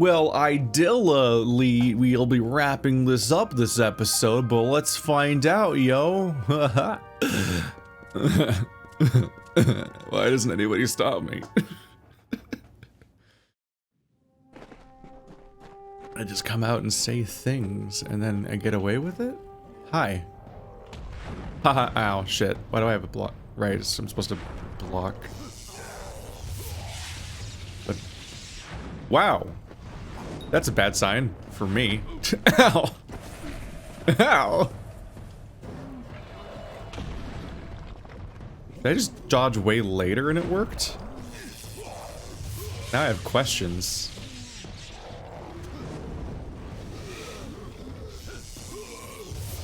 Well, Idylla, we'll be wrapping this up this episode, but let's find out, yo. Why doesn't anybody stop me? I just come out and say things, and then I get away with it? Hi. Haha, ow, shit. Why do I have a block? Right, I'm supposed to block. But, wow. That's a bad sign for me. Ow. Ow. Did I just dodge way later and it worked? Now I have questions.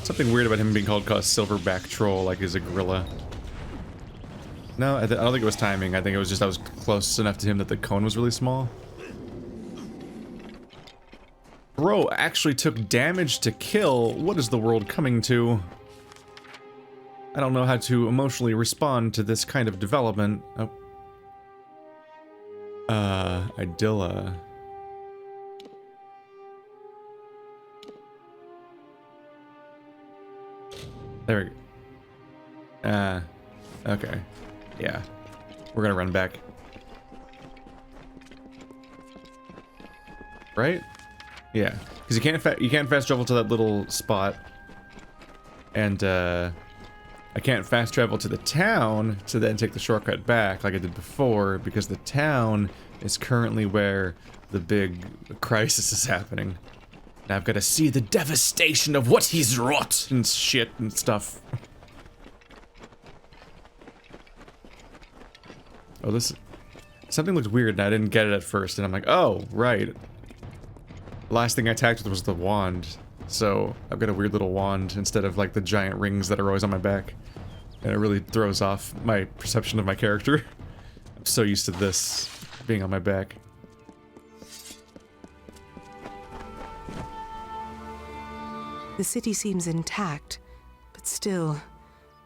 Something weird about him being called a silverback troll, like he's a gorilla. No, I don't think it was timing. I think it was just I was close enough to him that the cone was really small. Bro actually took damage to kill. What is the world coming to? I don't know how to emotionally respond to this kind of development. Oh. Idylla. There we go. Okay. Yeah. We're gonna run back. Right? Yeah. Because you can't fast travel to that little spot. And I can't fast travel to the town to then take the shortcut back like I did before, because the town is currently where the big crisis is happening. Now I've got to see the devastation of what he's wrought and shit and stuff. Oh, this... Something looked weird and I didn't get it at first, and I'm like, oh, right. The last thing I attacked with was the wand. So, I've got a weird little wand instead of like the giant rings that are always on my back. And it really throws off my perception of my character. I'm so used to this being on my back. The city seems intact, but still,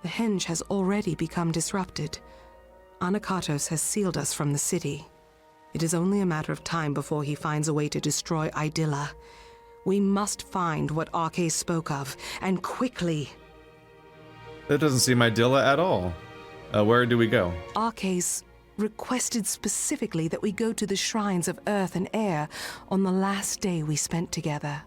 the henge has already become disrupted. Anakatos has sealed us from the city. It is only a matter of time before he finds a way to destroy Idylla. We must find what Arcais spoke of, and quickly. That doesn't seem Idylla at all. Where do we go? Arcais requested specifically that we go to the shrines of earth and air on the last day we spent together.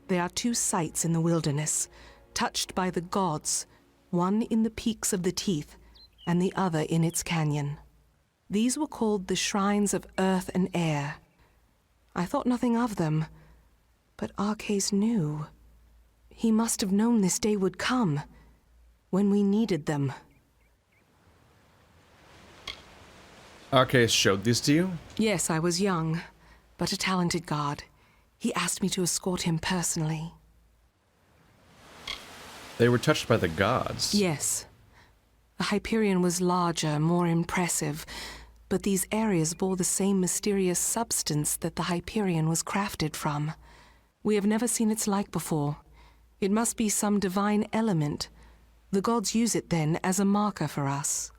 There are two sites in the wilderness, touched by the gods, one in the peaks of the Teeth, and the other in its canyon. These were called the Shrines of Earth and Air. I thought nothing of them, but Arcais knew. He must have known this day would come, when we needed them. Arcais showed these to you? Yes, I was young, but a talented guard. He asked me to escort him personally. They were touched by the gods? Yes. The Hyperion was larger, more impressive, but these areas bore the same mysterious substance that the Hyperion was crafted from. We have never seen its like before. It must be some divine element. The gods use it then as a marker for us.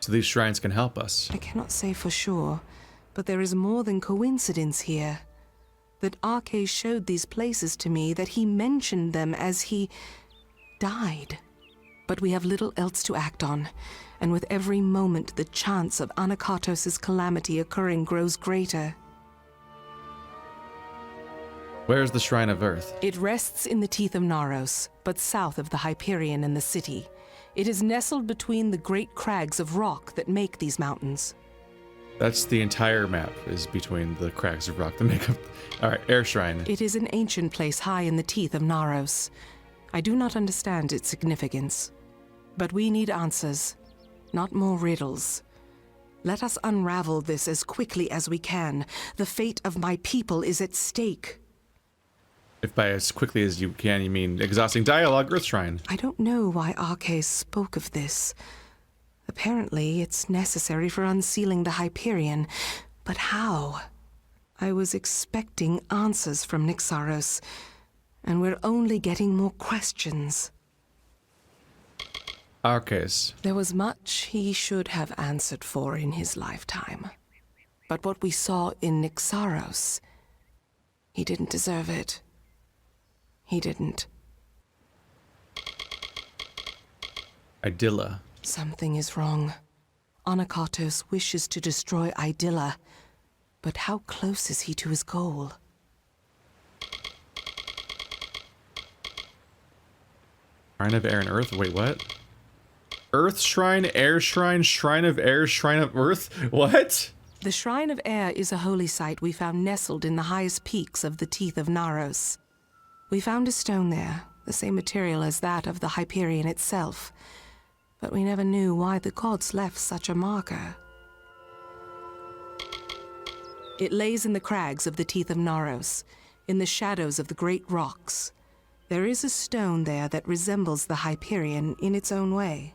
So these shrines can help us? I cannot say for sure, but there is more than coincidence here. That Arcais showed these places to me, that he mentioned them as he died. But we have little else to act on, and with every moment the chance of Anakatos' calamity occurring grows greater. Where is the Shrine of Earth? It rests in the Teeth of Naros, but south of the Hyperion and the city. It is nestled between the great crags of rock that make these mountains. That's the entire map, is between the crags of rock that make up... Alright, Air Shrine. It is an ancient place high in the Teeth of Naros. I do not understand its significance. But we need answers, not more riddles. Let us unravel this as quickly as we can. The fate of my people is at stake. If by as quickly as you can, you mean exhausting dialogue, Earth Shrine. I don't know why Arcais spoke of this. Apparently, it's necessary for unsealing the Hyperion. But how? I was expecting answers from Niskaru, and we're only getting more questions. Arcais. There was much he should have answered for in his lifetime. But what we saw in Niskaru, he didn't deserve it. He didn't. Idylla. Something is wrong. Anakatos wishes to destroy Idylla, but how close is he to his goal? Shrine of Air and Earth? Wait, what? Earth Shrine, Air Shrine, Shrine of Air, Shrine of Earth? What? The Shrine of Air is a holy site we found nestled in the highest peaks of the Teeth of Naros. We found a stone there, the same material as that of the Hyperion itself, but we never knew why the gods left such a marker. It lays in the crags of the Teeth of Naros, in the shadows of the great rocks. There is a stone there that resembles the Hyperion in its own way.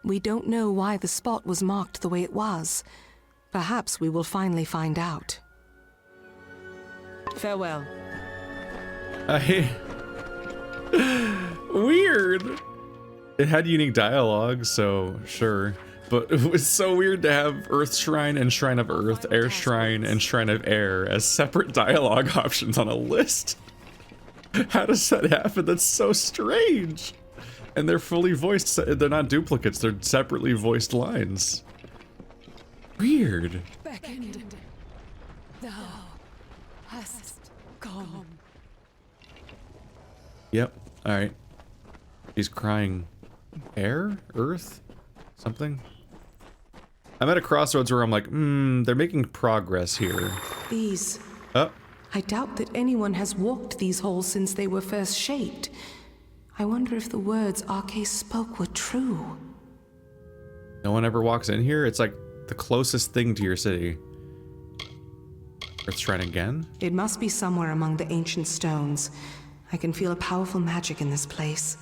We don't know why the spot was marked the way it was. Perhaps we will finally find out. Farewell. Weird. It had unique dialogue, so sure. But it was so weird to have Earth Shrine and Shrine of Earth, Air Shrine and Shrine of Air as separate dialogue options on a list. How does that happen? That's so strange. And they're fully voiced. They're not duplicates. They're separately voiced lines. Weird. Beckoned, thou hast come. Yep. All right. He's crying. Air? Earth? Something? I'm at a crossroads where I'm like, they're making progress here. These. Oh. I doubt that anyone has walked these halls since they were first shaped. I wonder if the words Arcais spoke were true. No one ever walks in here? It's like the closest thing to your city. Earth Shrine again? It must be somewhere among the ancient stones. I can feel a powerful magic in this place.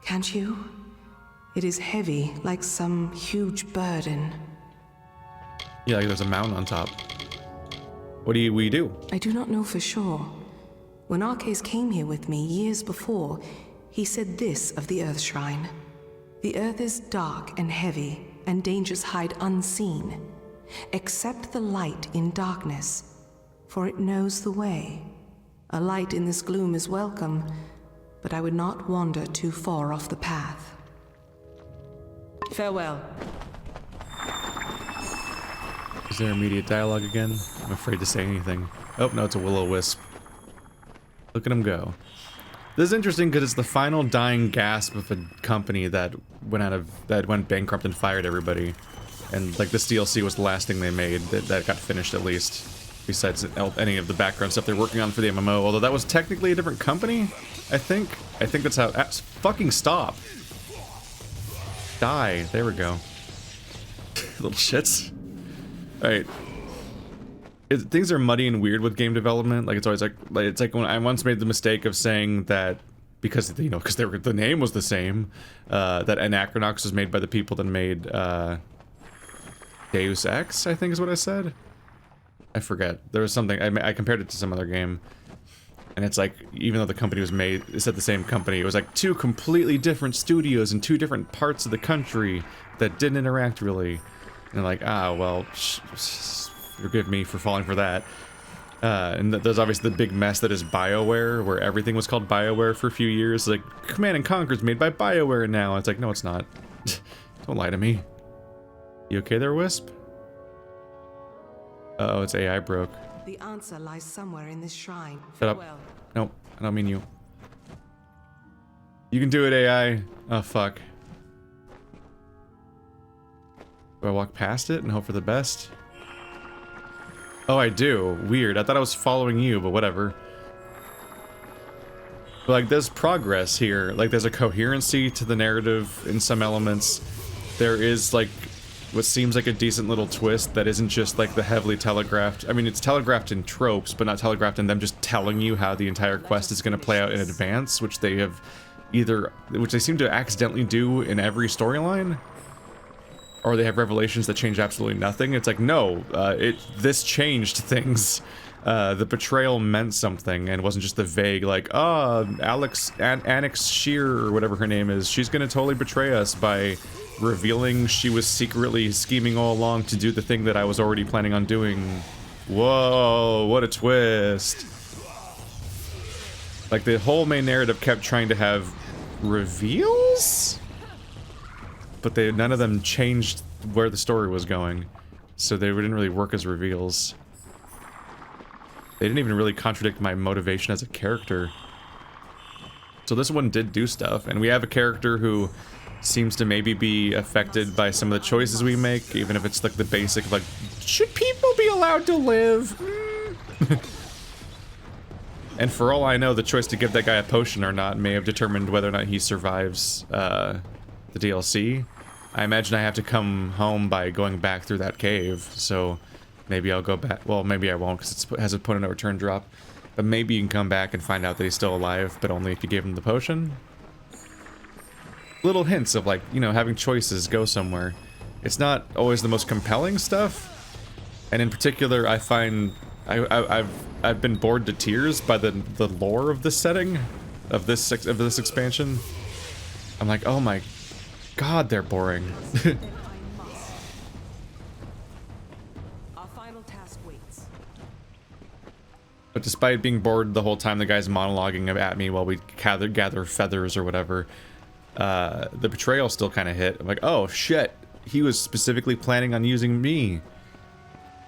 Can't you? It is heavy, like some huge burden. Yeah, like there's a mountain on top. What do we do? I do not know for sure. When Arcais came here with me years before, he said this of the Earth Shrine. The earth is dark and heavy, and dangers hide unseen. Accept the light in darkness, for it knows the way. A light in this gloom is welcome, but I would not wander too far off the path. Farewell. Is there immediate dialogue again? I'm afraid to say anything. Oh, no, it's a will-o-wisp. Look at him go. This is interesting because it's the final dying gasp of a company that went bankrupt and fired everybody. And like this DLC was the last thing they made that got finished at least. Besides any of the background stuff they're working on for the MMO, although that was technically a different company, I think. I think that's how... fucking stop! Die. There we go. Little shits. Alright. Things are muddy and weird with game development. Like, it's always like when I once made the mistake of saying that because, you know, because the name was the same, that Anachronox was made by the people that made, Deus Ex, I think is what I said. I forget. There was something, I compared it to some other game. And it's like, even though the company was made, it said the same company, it was like two completely different studios in two different parts of the country that didn't interact really. And like, well, forgive me for falling for that. And there's obviously the big mess that is BioWare, where everything was called BioWare for a few years. Like, Command & Conquer's made by BioWare now. It's like, no, it's not. Don't lie to me. You okay there, Wisp? Uh-oh, its AI broke. The answer lies somewhere in this shrine. Shut up. Nope, I don't mean you. You can do it, AI. Oh, fuck. Do I walk past it and hope for the best? Oh, I do. Weird. I thought I was following you, but whatever. But, like, there's progress here. Like, there's a coherency to the narrative in some elements. There is, like, what seems like a decent little twist that isn't just, like, the heavily telegraphed... I mean, it's telegraphed in tropes, but not telegraphed in them just telling you how the entire quest is going to play out in advance, which they have either... which they seem to accidentally do in every storyline. Or they have revelations that change absolutely nothing. It's like, no, this changed things. The betrayal meant something, and it wasn't just the vague, like, Annex Shear, or whatever her name is, she's gonna totally betray us by revealing she was secretly scheming all along to do the thing that I was already planning on doing Whoa, what a twist. Like, the whole main narrative kept trying to have reveals? But none of them changed where the story was going. So they didn't really work as reveals. They didn't even really contradict my motivation as a character. So this one did do stuff, and we have a character who seems to maybe be affected by some of the choices we make, even if it's like the basic, like, should people be allowed to live? And for all I know, the choice to give that guy a potion or not may have determined whether or not he survives the DLC. I imagine I have to come home by going back through that cave, so maybe I'll go back. Well, maybe I won't, because it has a put in a return drop. But maybe you can come back and find out that he's still alive, but only if you gave him the potion. Little hints of, like, you know, having choices go somewhere. It's not always the most compelling stuff, and in particular, I find I've been bored to tears by the lore of this setting, of this expansion. I'm like, oh my god, they're boring. Our final task waits. But despite being bored the whole time, the guy's monologuing at me while we gather feathers or whatever. The betrayal still kind of hit. I'm like, oh shit, he was specifically planning on using me.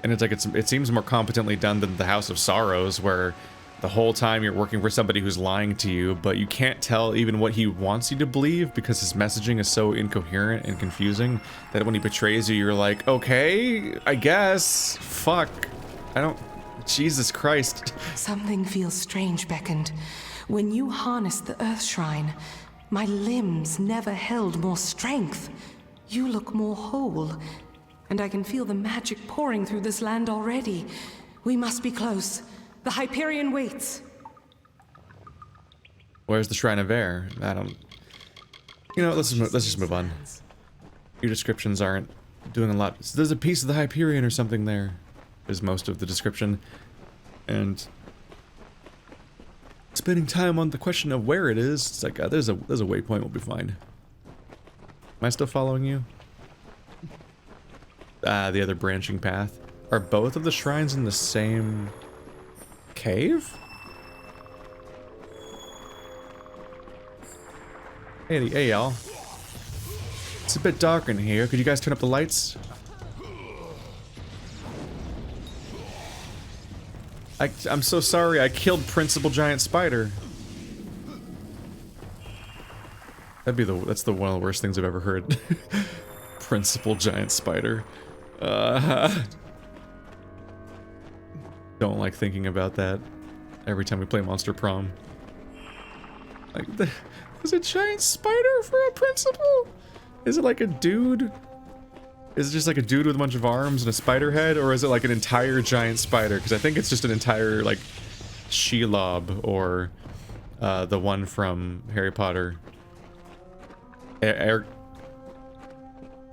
And it's like, it seems more competently done than the House of Sorrows, where the whole time you're working for somebody who's lying to you, but you can't tell even what he wants you to believe because his messaging is so incoherent and confusing that when he betrays you, you're like, okay, I guess, fuck, I don't, Jesus Christ. Something feels strange, Beckoned. When you harnessed the Earth Shrine, my limbs never held more strength. You look more whole, and I can feel the magic pouring through this land already. We must be close. The Hyperion waits. Where's the Shrine of Air? I don't... You know, let's just move on. Your descriptions aren't doing a lot. There's a piece of the Hyperion or something there, is most of the description. And spending time on the question of where it is, it's like, there's a waypoint, we'll be fine. Am I still following you? The other branching path. Are both of the shrines in the same cave? Hey y'all. It's a bit dark in here. Could you guys turn up the lights? I'm so sorry. I killed Principal Giant Spider. That's one of the worst things I've ever heard. Principal Giant Spider. Don't like thinking about that every time we play Monster Prom. Like, is a giant spider for a principal? Is it like a dude? Is it just like a dude with a bunch of arms and a spider head? Or is it like an entire giant spider? Because I think it's just an entire, like, Shelob or the one from Harry Potter.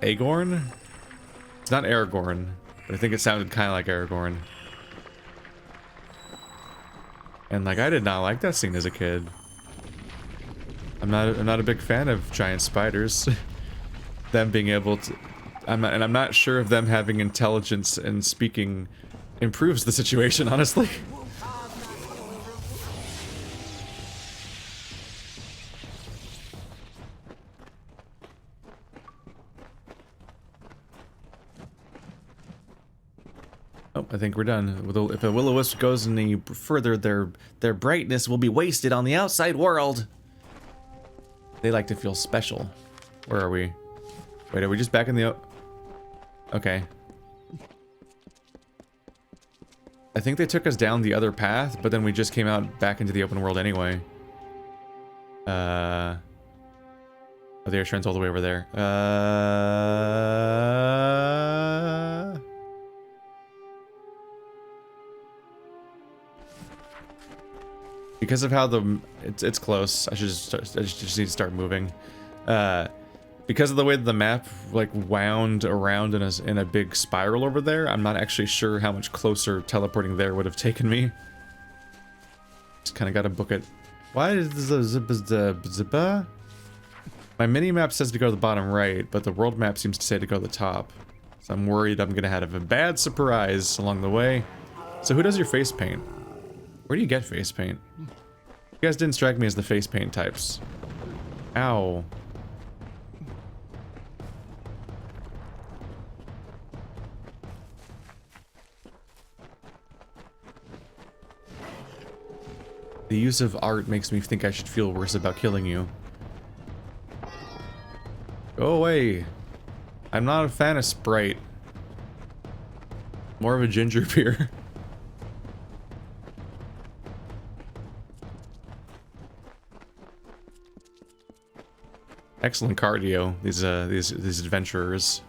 Agorn? It's not Aragorn, but I think it sounded kind of like Aragorn. And like, I did not like that scene as a kid. I'm not a big fan of giant spiders. Them being able to, I'm not sure if them having intelligence and speaking improves the situation, honestly. Oh, I think we're done. If a will-o-wisp goes any further, their brightness will be wasted on the outside world. They like to feel special. Where are we? Wait, are we just back in the... Okay. I think they took us down the other path, but then we just came out back into the open world anyway. Oh, the air shrine's all the way over there. Because of how it's close, I just need to start moving. Because of the way that the map like wound around in a big spiral over there, I'm not actually sure how much closer teleporting there would have taken me. Just kind of got to book it. Why is the my mini map says to go to the bottom right, but the world map seems to say to go to the top. So I'm worried I'm gonna have a bad surprise along the way. So who does your face paint? Where do you get face paint? You guys didn't strike me as the face paint types. Ow. The use of art makes me think I should feel worse about killing you. Go away. I'm not a fan of Sprite. More of a ginger beer. Excellent cardio, these adventurers.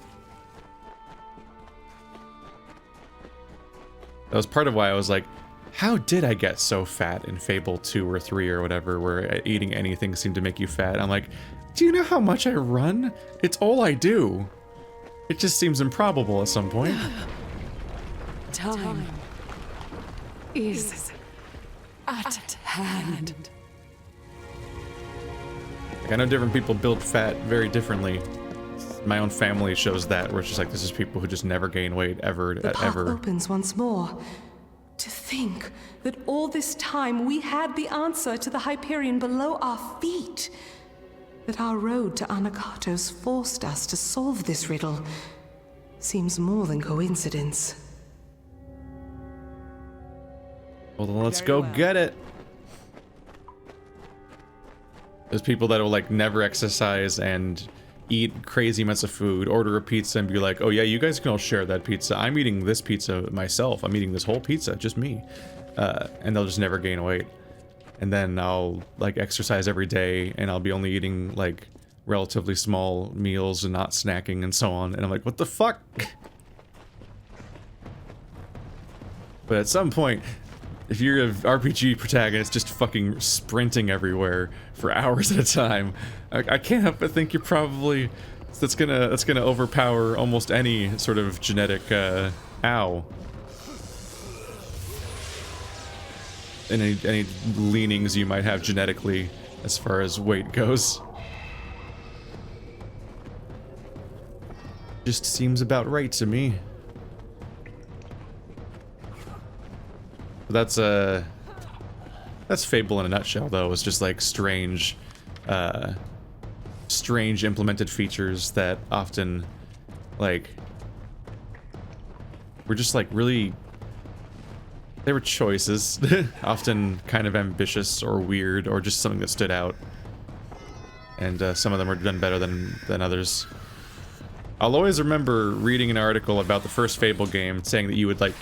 That was part of why I was like, how did I get so fat in Fable 2 or 3 or whatever, where eating anything seemed to make you fat? I'm like, do you know how much I run? It's all I do. It just seems improbable at some point. Time is at hand. Like, I know different people build fat very differently. My own family shows that, where it's just like, this is people who just never gain weight ever. The path opens once more. To think that all this time we had the answer to the Hyperion below our feet. That our road to Anakatos forced us to solve this riddle seems more than coincidence. Well, then let's go get it. There's people that will like never exercise and eat crazy amounts of food, order a pizza and be like, oh yeah, you guys can all share that pizza. I'm eating this pizza myself. I'm eating this whole pizza, just me. And they'll just never gain weight. And then I'll like exercise every day and I'll be only eating like relatively small meals and not snacking and so on. And I'm like, what the fuck? But at some point, if you're an RPG protagonist just fucking sprinting everywhere for hours at a time, I can't help but think you're probably that's gonna overpower almost any sort of genetic ow. Any leanings you might have genetically as far as weight goes. Just seems about right to me. That's Fable in a nutshell, though. It's just like strange implemented features that often, like, were just like really. They were choices, often kind of ambitious or weird, or just something that stood out. And some of them were done better than others. I'll always remember reading an article about the first Fable game saying that you would like.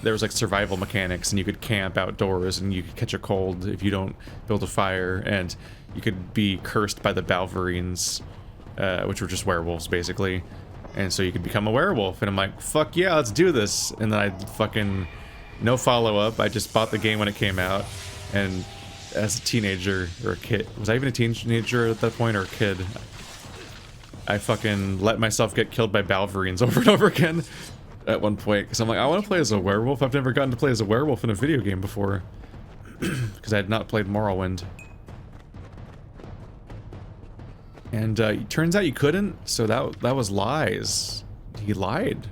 There was like survival mechanics and you could camp outdoors and you could catch a cold if you don't build a fire, and you could be cursed by the Balverines, which were just werewolves basically, and so you could become a werewolf. And I'm like, fuck yeah, let's do this. And then I fucking no follow-up, I just bought the game when it came out, and as a teenager or a kid, was I even a teenager at that point or a kid, I fucking let myself get killed by Balverines over and over again at one point, because I'm like, I want to play as a werewolf. I've never gotten to play as a werewolf in a video game before, because I had not played Morrowind. And it turns out you couldn't, so that was lies. He lied.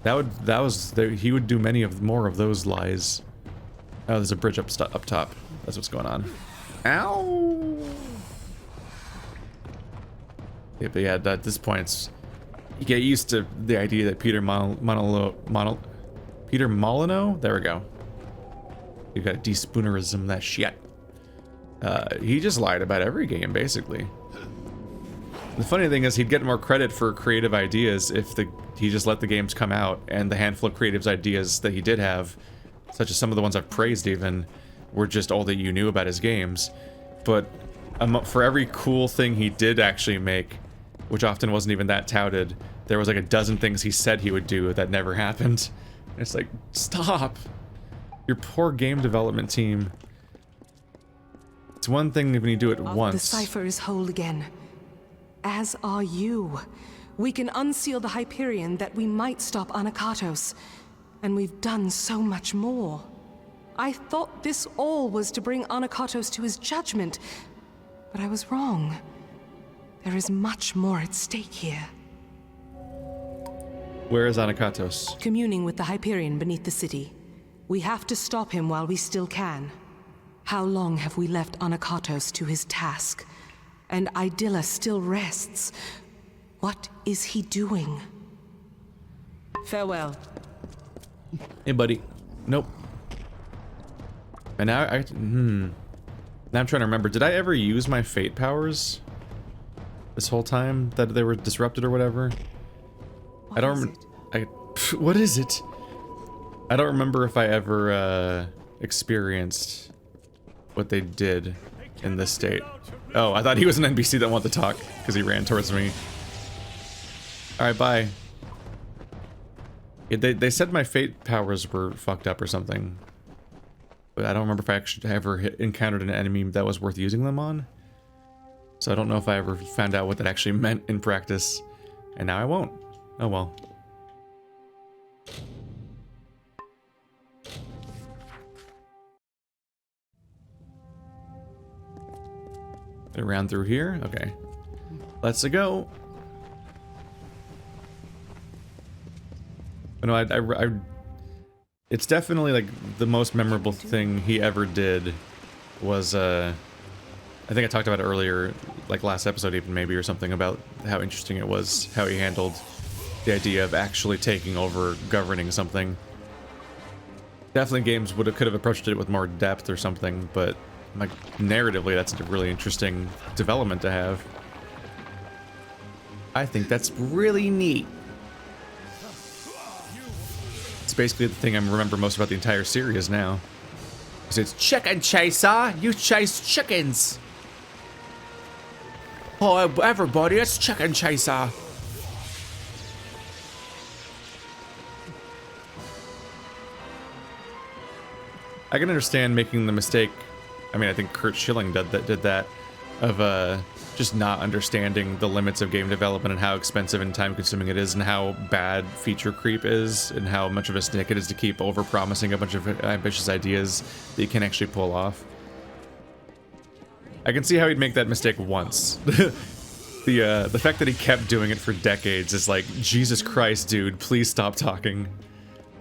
He would do more of those lies. Oh, there's a bridge up top. That's what's going on. Ow! Yeah, but yeah, at this point, it's, you get used to the idea that Peter Molyneux, there we go. You got despoonerism, that shit. He just lied about every game, basically. The funny thing is, he'd get more credit for creative ideas if he just let the games come out, and the handful of creative ideas that he did have, such as some of the ones I've praised even, were just all that you knew about his games. But for every cool thing he did actually make, which often wasn't even that touted, there was like a dozen things he said he would do that never happened. It's like, stop! Your poor game development team. It's one thing when you do it once. The cipher is whole again. As are you. We can unseal the Hyperion that we might stop Anakatos. And we've done so much more. I thought this all was to bring Anakatos to his judgment, but I was wrong. There is much more at stake here. Where is Anakatos? Communing with the Hyperion beneath the city. We have to stop him while we still can. How long have we left Anakatos to his task? And Idylla still rests. What is he doing? Farewell. Hey, buddy. Nope. And now now I'm trying to remember. Did I ever use my fate powers this whole time that they were disrupted or whatever? I don't. What is it? I don't remember if I ever experienced what they did in this state. Oh, I thought he was an NPC that wanted to talk because he ran towards me. All right, bye. Yeah, they said my fate powers were fucked up or something, but I don't remember if I actually ever encountered an enemy that was worth using them on. So I don't know if I ever found out what that actually meant in practice, and now I won't. Oh well. Around through here? Okay. Let's go. No, it's definitely like the most memorable thing he ever did was, I think I talked about it earlier, like last episode even maybe or something, about how interesting it was, how he handled the idea of actually taking over governing something. Definitely games could have approached it with more depth or something, but like narratively that's a really interesting development to have. I think that's really neat. It's basically the thing I remember most about the entire series now. It's chicken chaser, you chase chickens. Oh, everybody, it's chicken chaser. I can understand making the mistake. I mean, I think Kurt Schilling did that of just not understanding the limits of game development and how expensive and time-consuming it is, and how bad feature creep is, and how much of a snake it is to keep over-promising a bunch of ambitious ideas that you can actually pull off. I can see how he'd make that mistake once. The fact that he kept doing it for decades is like, Jesus Christ, dude, please stop talking.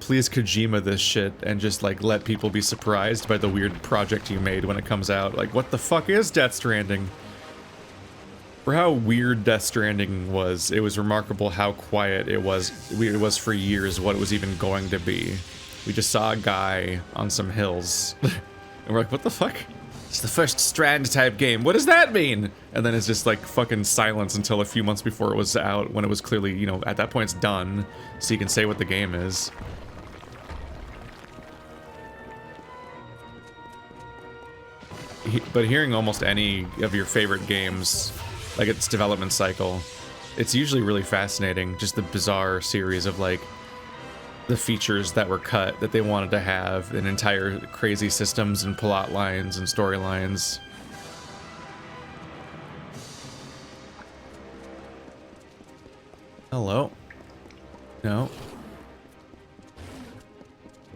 Please Kojima this shit and just like let people be surprised by the weird project you made when it comes out. Like, what the fuck is Death Stranding? For how weird Death Stranding was, it was remarkable how quiet it was. It was for years what it was even going to be. We just saw a guy on some hills, and we're like, what the fuck? It's the first Strand type game. What does that mean? And then it's just like fucking silence until a few months before it was out, when it was clearly, you know, at that point it's done, so you can say what the game is. But hearing almost any of your favorite games, like its development cycle, it's usually really fascinating. Just the bizarre series of like the features that were cut that they wanted to have, and entire crazy systems and plot lines and storylines. Hello? No.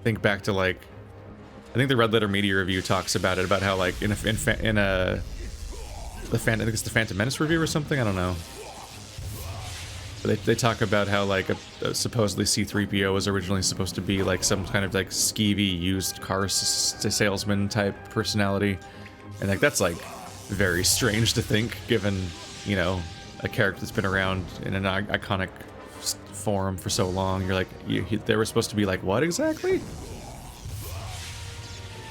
Think back to like, I think the Red Letter Media review talks about it, about how like I think it's the Phantom Menace review or something, I don't know. But they talk about how like a supposedly C-3PO was originally supposed to be like some kind of like skeevy used car salesman type personality, and like that's like very strange to think, given, you know, a character that's been around in an iconic form for so long. You're like, they were supposed to be like what exactly?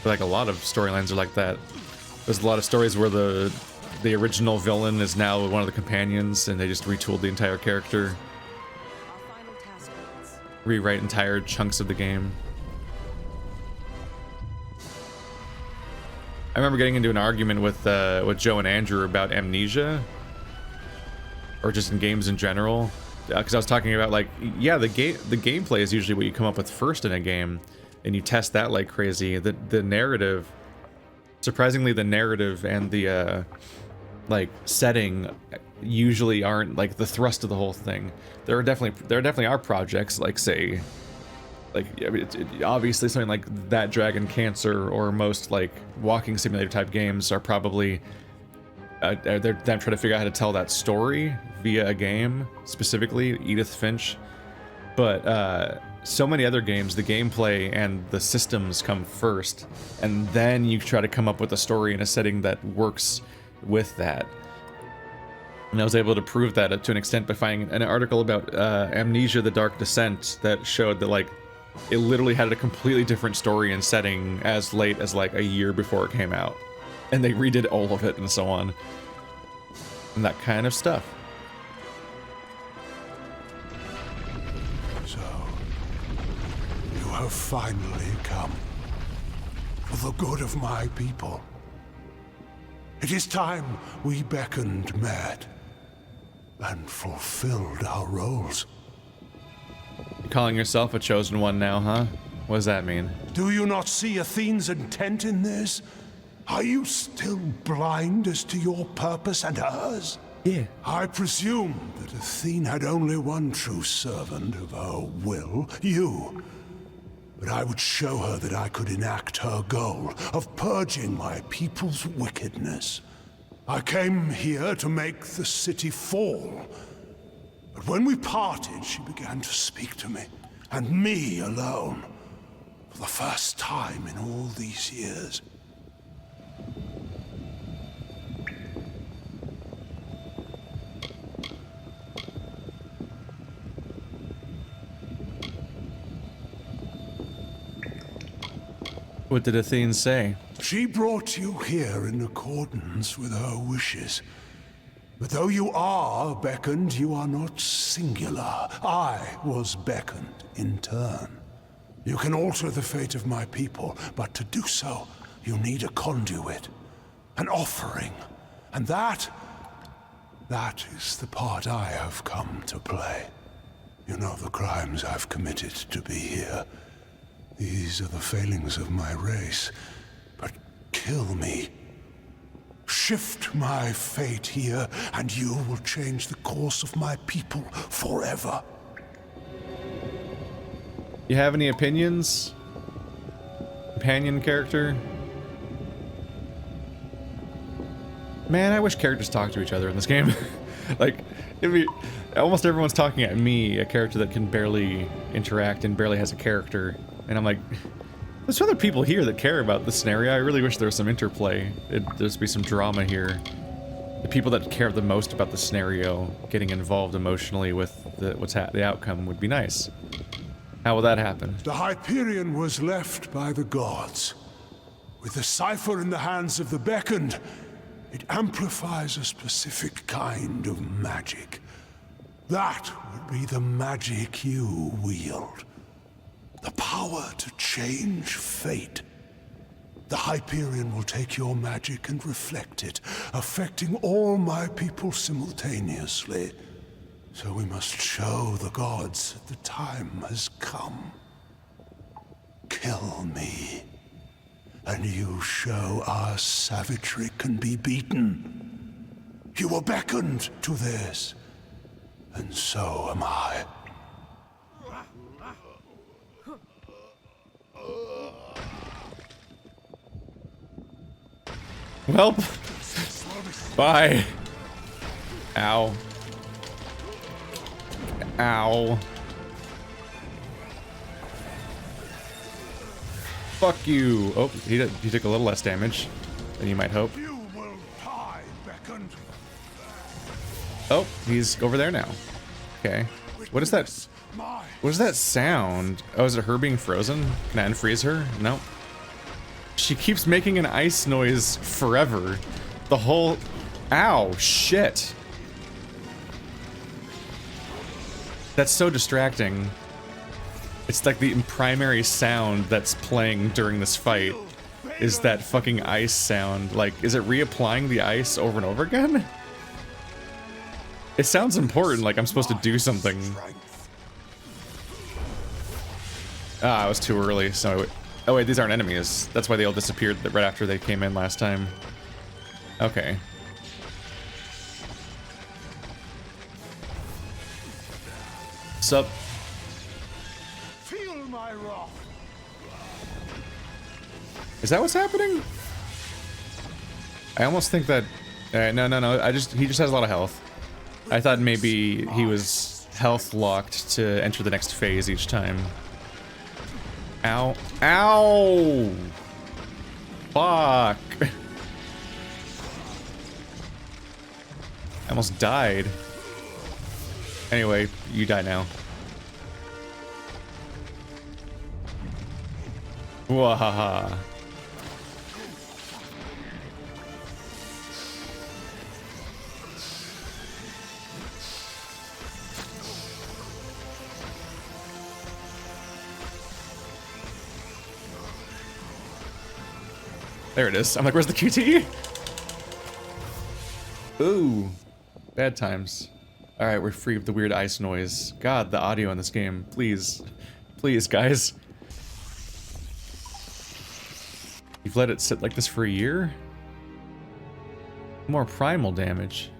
But like a lot of storylines are like that. There's a lot of stories where the original villain is now one of the companions, and they just retooled the entire character. Rewrite entire chunks of the game. I remember getting into an argument with Joe and Andrew about Amnesia, or just in games in general, because I was talking about like, yeah, the gameplay is usually what you come up with first in a game, and you test that like crazy. The narrative, surprisingly, the narrative and the like setting usually aren't like the thrust of the whole thing. There definitely are projects like, say, like, I mean, obviously something like That Dragon Cancer or most like walking simulator type games are probably they're trying to figure out how to tell that story via a game, specifically Edith Finch. But so many other games, the gameplay and the systems come first, and then you try to come up with a story in a setting that works with that. And I was able to prove that to an extent by finding an article about Amnesia: The Dark Descent that showed that, like, it literally had a completely different story and setting as late as, like, a year before it came out. And they redid all of it and so on. And that kind of stuff. So, you have finally come. For the good of my people. It is time we Beckoned met. And fulfilled our roles. You're calling yourself a chosen one now, huh? What does that mean? Do you not see Athene's intent in this? Are you still blind as to your purpose and hers? Yeah. I presume that Athene had only one true servant of her will, you. But I would show her that I could enact her goal of purging my people's wickedness. I came here to make the city fall. But when we parted, she began to speak to me, and me alone, for the first time in all these years. What did Athene say? She brought you here in accordance with her wishes. But though you are beckoned, you are not singular. I was beckoned in turn. You can alter the fate of my people, but to do so, you need a conduit, an offering. And that is the part I have come to play. You know the crimes I've committed to be here. These are the failings of my race. But kill me. Shift my fate here, and you will change the course of my people forever. You have any opinions? Companion character? Man, I wish characters talked to each other in this game. Like, almost everyone's talking at me, a character that can barely interact and barely has a character. And I'm like, there's other people here that care about this scenario. I really wish there was some interplay. There's be some drama here. The people that care the most about the scenario getting involved emotionally with the outcome would be nice. How will that happen? The Hyperion was left by the gods. With the cipher in the hands of the Beckoned, it amplifies a specific kind of magic. That would be the magic you wield. The power to change fate. The Hyperion will take your magic and reflect it, affecting all my people simultaneously. So we must show the gods that the time has come. Kill me, and you show our savagery can be beaten. You were beckoned to this, and so am I. Well, bye. Ow. Ow. Fuck you. Oh, he took a little less damage than you might hope. You will die, Beckoned. Oh, he's over there now. Okay. What is that? What is that sound? Oh, is it her being frozen? Can I unfreeze her? No. She keeps making an ice noise forever. The whole... Ow, shit. That's so distracting. It's like the primary sound that's playing during this fight is that fucking ice sound. Like, is it reapplying the ice over and over again? It sounds important, like I'm supposed to do something. Ah, I was too early, so... Oh wait, these aren't enemies. That's why they all disappeared right after they came in last time. Okay. Sup? Feel my wrath. Is that what's happening? I almost think that... no. He just has a lot of health. I thought maybe he was health locked to enter the next phase each time. Ow. Ow! Fuck. I almost died. Anyway, you die now. Wahaha. There it is. I'm like, where's the QT? Ooh. Bad times. Alright, we're free of the weird ice noise. God, the audio in this game. Please. Please, guys. You've let it sit like this for a year? More primal damage.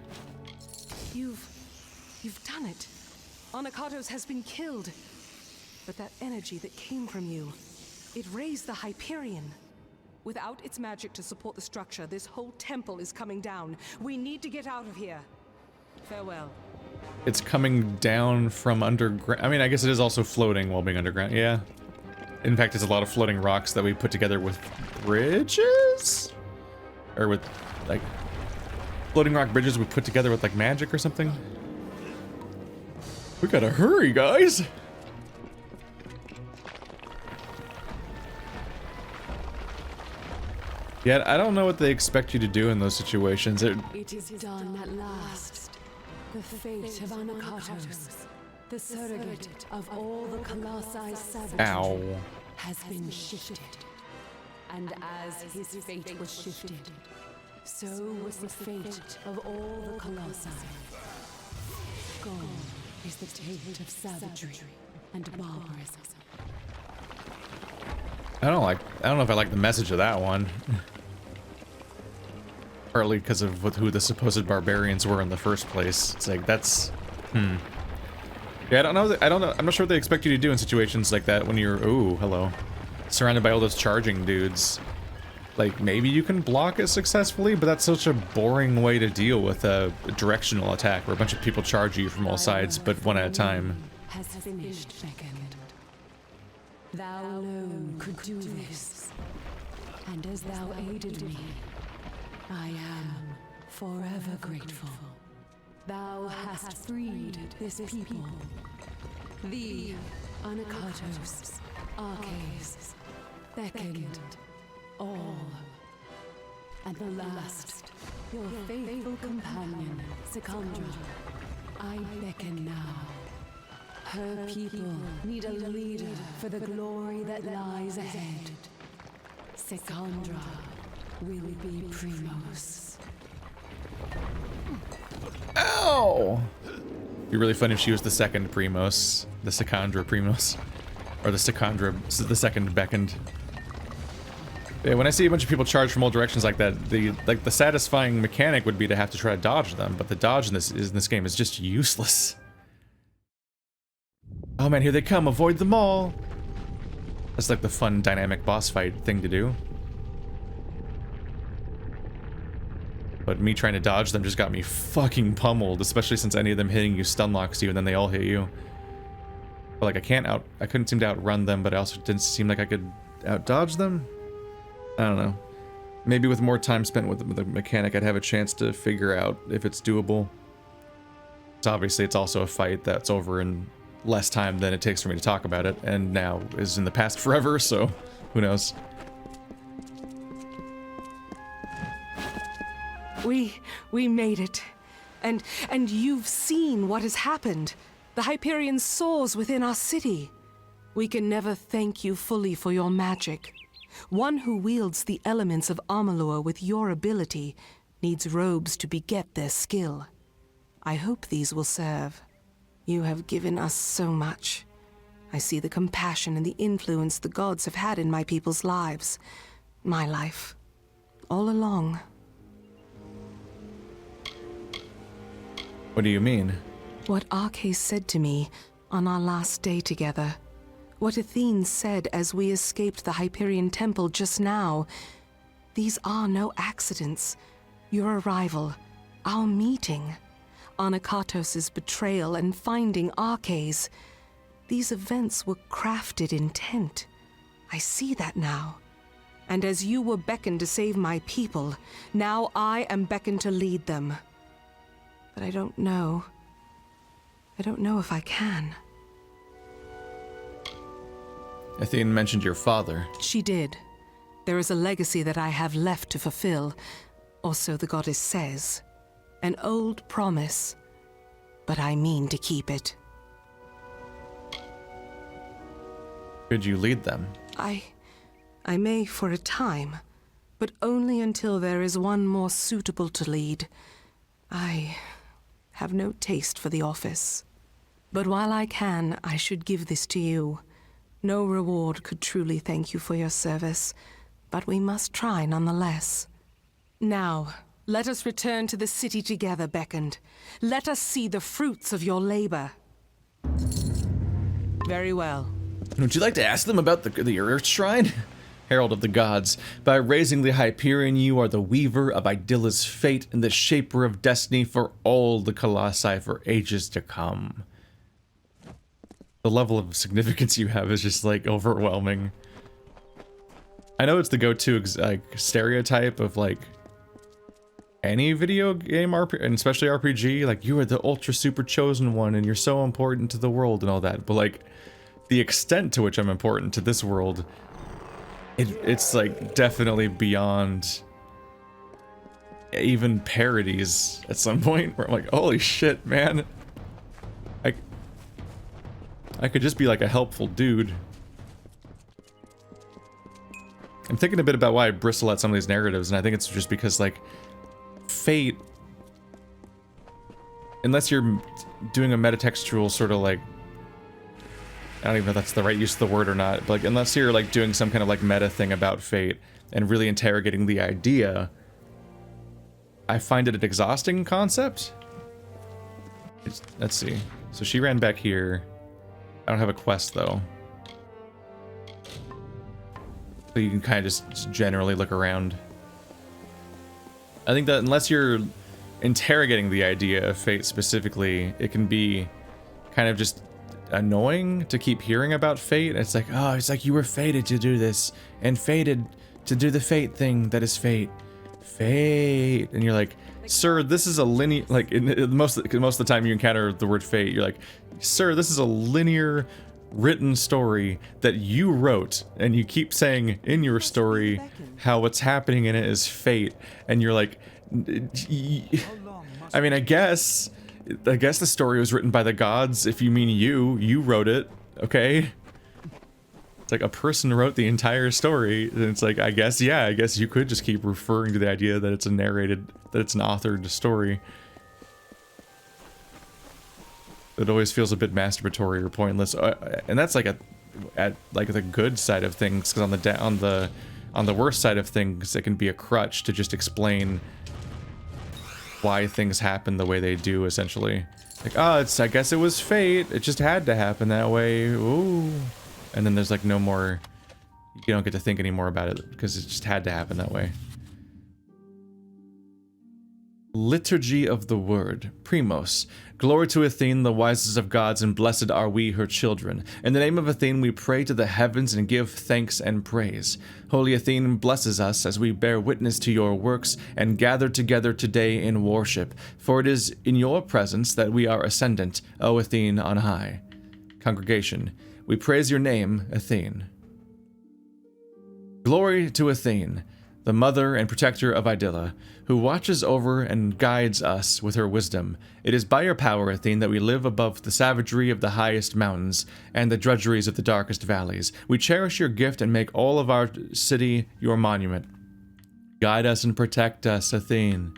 You've done it. Anakatos has been killed. But that energy that came from you, it raised the Hyperion. Without its magic to support the structure, this whole temple is coming down. We need to get out of here. Farewell. It's coming down from underground. I mean, I guess it is also floating while being underground. Yeah. In fact, it's a lot of floating rocks that we put together with bridges? Or with, like, floating rock bridges we put together with, like, magic or something? We gotta hurry, guys! Yeah, I don't know what they expect you to do in those situations. It is done at last. The fate of Anakatos, the surrogate of all the colossi savagery, has been shifted. And as his fate was shifted, so was the fate of all the colossi. Gone is the taint of savagery and barbarism. I don't know if I like the message of that one. Partly because of who the supposed barbarians were in the first place. It's like, that's... Yeah, I don't know, I'm not sure what they expect you to do in situations like that when you're, ooh, hello, surrounded by all those charging dudes. Like, maybe you can block it successfully, but that's such a boring way to deal with a directional attack where a bunch of people charge you from all sides, but one at a time. Has finished, Beckoned. Thou alone could do this, and as thou aided me, I am forever grateful. Thou hast freed this people. Thee, Anakatos, Arches, Beckoned, all. And the last, your faithful companion, Secondra. I beckon now. Her people need a leader for the glory that lies ahead. Secondra will be Primos. Ow! It'd be really fun if she was the second Primos. The Secondra Primos. Or the Secondra, the second Beckoned. Yeah, when I see a bunch of people charge from all directions like that, the satisfying mechanic would be to have to try to dodge them, but the dodge in this game is just useless. Oh man, here they come, avoid them all! That's like the fun dynamic boss fight thing to do. But me trying to dodge them just got me fucking pummeled, especially since any of them hitting you stun locks you and then they all hit you. But like I couldn't seem to outrun them, but I also didn't seem like I could out dodge them. I don't know. Maybe with more time spent with the mechanic, I'd have a chance to figure out if it's doable. So obviously it's also a fight that's over in less time than it takes for me to talk about it, and now is in the past forever, so who knows. We made it. And you've seen what has happened. The Hyperion soars within our city. We can never thank you fully for your magic. One who wields the elements of Amalur with your ability needs robes to beget their skill. I hope these will serve. You have given us so much. I see the compassion and the influence the gods have had in my people's lives. My life. All along. What do you mean? What Arches said to me on our last day together. What Athene said as we escaped the Hyperion Temple just now. These are no accidents. Your arrival, our meeting, Anakatos' betrayal and finding Arches. These events were crafted intent. I see that now. And as you were beckoned to save my people, now I am beckoned to lead them. But I don't know. I don't know if I can. Athene mentioned your father. She did. There is a legacy that I have left to fulfill, or so the goddess says. An old promise, but I mean to keep it. Could you lead them? I may for a time, but only until there is one more suitable to lead. I have no taste for the office. But while I can, I should give this to you. No reward could truly thank you for your service, but we must try nonetheless. Now, let us return to the city together, Beckoned. Let us see the fruits of your labor. Very well. Would you like to ask them about the Earth Shrine? Herald of the Gods, by raising the Hyperion, you are the weaver of Idylla's fate and the shaper of destiny for all the Colossi for ages to come. The level of significance you have is just, like, overwhelming. I know it's the go-to, like, stereotype of, like, any video game RPG, and especially RPG, like, you are the ultra super chosen one and you're so important to the world and all that, but, like, the extent to which I'm important to this world, it's like definitely beyond even parodies at some point where I'm like, holy shit, man. I could just be like a helpful dude. I'm thinking a bit about why I bristle at some of these narratives, and I think it's just because, like, Fate, unless you're doing a metatextual sort of, like, I don't even know if that's the right use of the word or not, but, like, unless you're, like, doing some kind of, like, meta thing about Fate and really interrogating the idea, I find it an exhausting concept. Let's see. So she ran back here. I don't have a quest, though. So you can kind of just generally look around. I think that unless you're interrogating the idea of Fate specifically, it can be kind of just annoying to keep hearing about Fate. It's like, oh, it's like you were fated to do this and fated to do the Fate thing that is Fate. Fate. And you're like, sir, this is a linear, like, most of the time you encounter the word Fate, you're like, sir, this is a linear written story that you wrote, and you keep saying in your story how what's happening in it is Fate, and you're like, I mean, I guess the story was written by the gods. If you mean you wrote it, okay? It's like a person wrote the entire story, and it's like, I guess you could just keep referring to the idea that it's a narrated, that it's an authored story. It always feels a bit masturbatory or pointless, and that's like at like the good side of things, because on the worst side of things, it can be a crutch to just explain why things happen the way they do, essentially. Like, oh, I guess it was fate. It just had to happen that way. Ooh. And then there's like no more, you don't get to think anymore about it because it just had to happen that way. Liturgy of the Word. Primos. Glory to Athene, the wisest of gods, and blessed are we, her children. In the name of Athene we pray to the heavens and give thanks and praise. Holy Athene blesses us as we bear witness to your works and gather together today in worship, for it is in your presence that we are ascendant, O Athene on high. Congregation, we praise your name, Athene. Glory to Athene, the mother and protector of Idylla, who watches over and guides us with her wisdom. It is by your power, Athene, that we live above the savagery of the highest mountains and the drudgeries of the darkest valleys. We cherish your gift and make all of our city your monument. Guide us and protect us, Athene.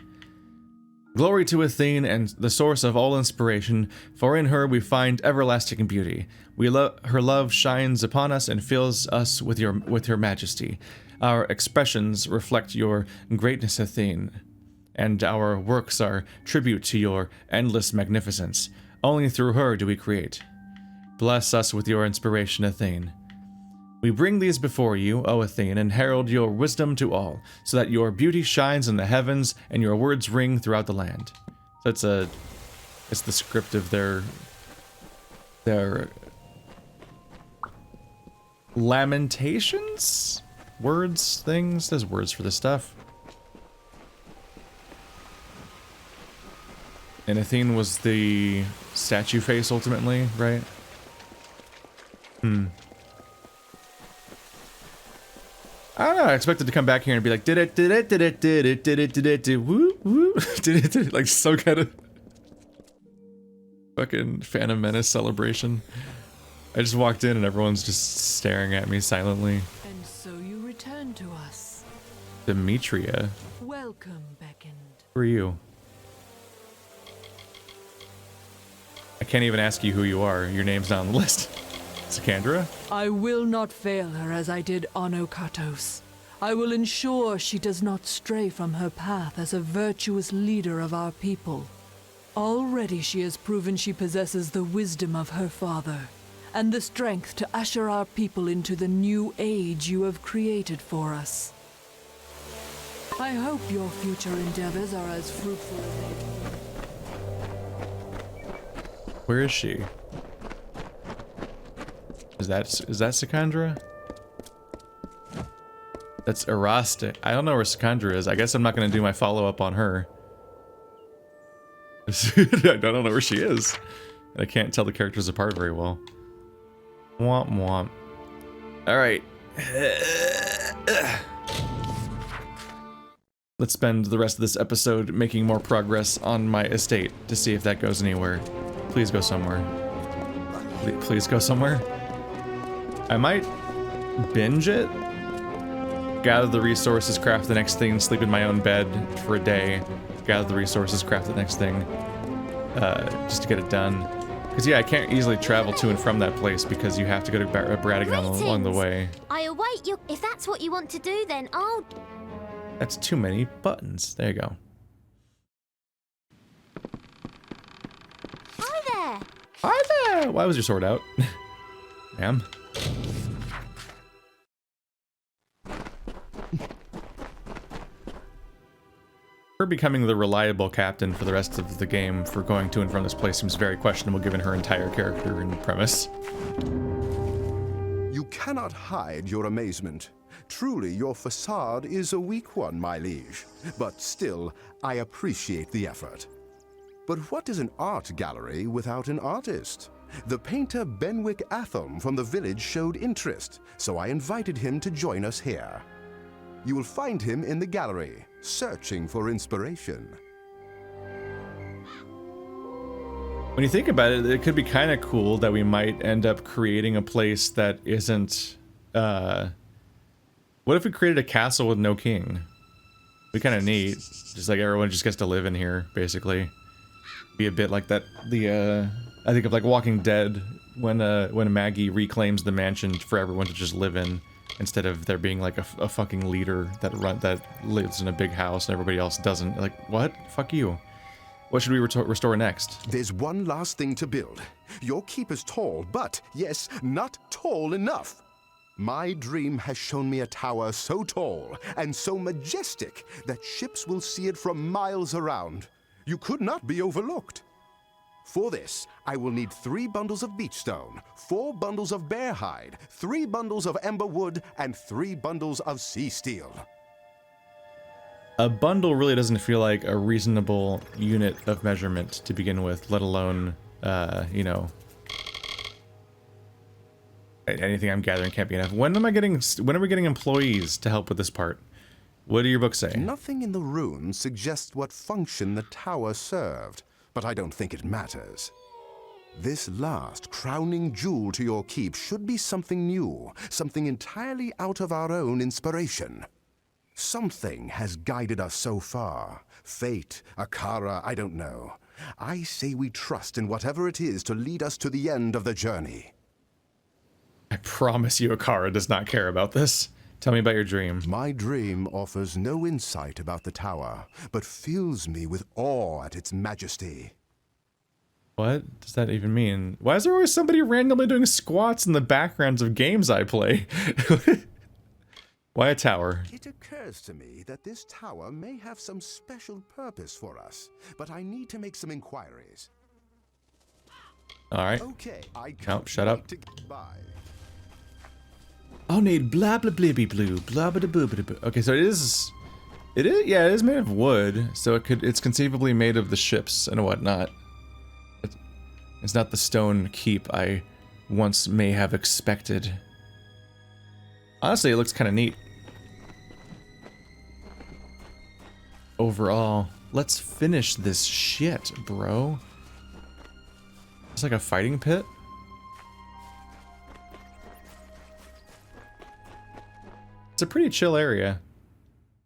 Glory to Athene and the source of all inspiration, for in her we find everlasting beauty. Her love shines upon us and fills us with her majesty. Our expressions reflect your greatness, Athene, and our works are tribute to your endless magnificence. Only through her do we create. Bless us with your inspiration, Athene. We bring these before you, O Athene, and herald your wisdom to all, so that your beauty shines in the heavens and your words ring throughout the land. So it's the script of their Lamentations? Words, things? There's words for this stuff. And Athene was the statue face ultimately, right? I don't know, I expected to come back here and be like, did it, woo, woo, did it, like some kind of fucking Phantom Menace celebration. I just walked in and everyone's just staring at me silently. And so you return to us. Demetria. Welcome, Beckoned. Who are you? I can't even ask you who you are. Your name's not on the list. Sakandra? I will not fail her as I did Onokatos. I will ensure she does not stray from her path as a virtuous leader of our people. Already she has proven she possesses the wisdom of her father, and the strength to usher our people into the new age you have created for us. I hope your future endeavors are as fruitful as they can. Where is she? Is that Sakandra? That's Erastic. I don't know where Sakandra is. I guess I'm not going to do my follow-up on her. I don't know where she is. I can't tell the characters apart very well. Womp womp. Alright. Let's spend the rest of this episode making more progress on my estate to see if that goes anywhere. Please go somewhere. Please go somewhere. I might binge it. Gather the resources, craft the next thing, sleep in my own bed for a day. Gather the resources, craft the next thing. Just to get it done. Because yeah, I can't easily travel to and from that place because you have to go to Bradigan along the way. I await you. If that's what you want to do, then I'll... That's too many buttons. There you go. Hi there. Hi there! Why was your sword out? Ma'am? Her becoming the reliable captain for the rest of the game for going to and from this place seems very questionable given her entire character and premise. You cannot hide your amazement. Truly, your facade is a weak one, my liege. But still, I appreciate the effort. But what is an art gallery without an artist? The painter Benwick Atham from the village showed interest, so I invited him to join us here. You will find him in the gallery, searching for inspiration. When you think about it, it could be kind of cool that we might end up creating a place that isn't, what if we created a castle with no king? Be kind of neat. Just like everyone just gets to live in here, basically. Be a bit like that, I think of like Walking Dead, when Maggie reclaims the mansion for everyone to just live in, instead of there being like a fucking leader that lives in a big house and everybody else doesn't. Like, what? Fuck you. What should we restore next? There's one last thing to build. Your keep is tall, but, yes, not tall enough. My dream has shown me a tower so tall and so majestic that ships will see it from miles around. You could not be overlooked. For this, I will need 3 bundles of beech stone, 4 bundles of bear hide, 3 bundles of ember wood, and 3 bundles of sea steel. A bundle really doesn't feel like a reasonable unit of measurement to begin with, let alone, you know, anything I'm gathering can't be enough. When are we getting employees to help with this part? What do your books say? Nothing in the runes suggests what function the tower served, but I don't think it matters. This last crowning jewel to your keep should be something new, something entirely out of our own inspiration. Something has guided us so far. Fate, Akara, I don't know. I say we trust in whatever it is to lead us to the end of the journey. I promise you Akara does not care about this. Tell me about your dream. My dream offers no insight about the tower, but fills me with awe at its majesty. What does that even mean? Why is there always somebody randomly doing squats in the backgrounds of games I play? Why a tower? It occurs to me that this tower may have some special purpose for us, but I need to make some inquiries. All right. Okay, I No, shut up. to get by. I'll need blah blah blibby blue, blah blah blah blah blah. Okay, so it is, yeah, it is made of wood, so it's conceivably made of the ships and whatnot. It's not the stone keep I once may have expected. Honestly, it looks kind of neat. Overall, let's finish this shit, bro. It's like a fighting pit. It's a pretty chill area.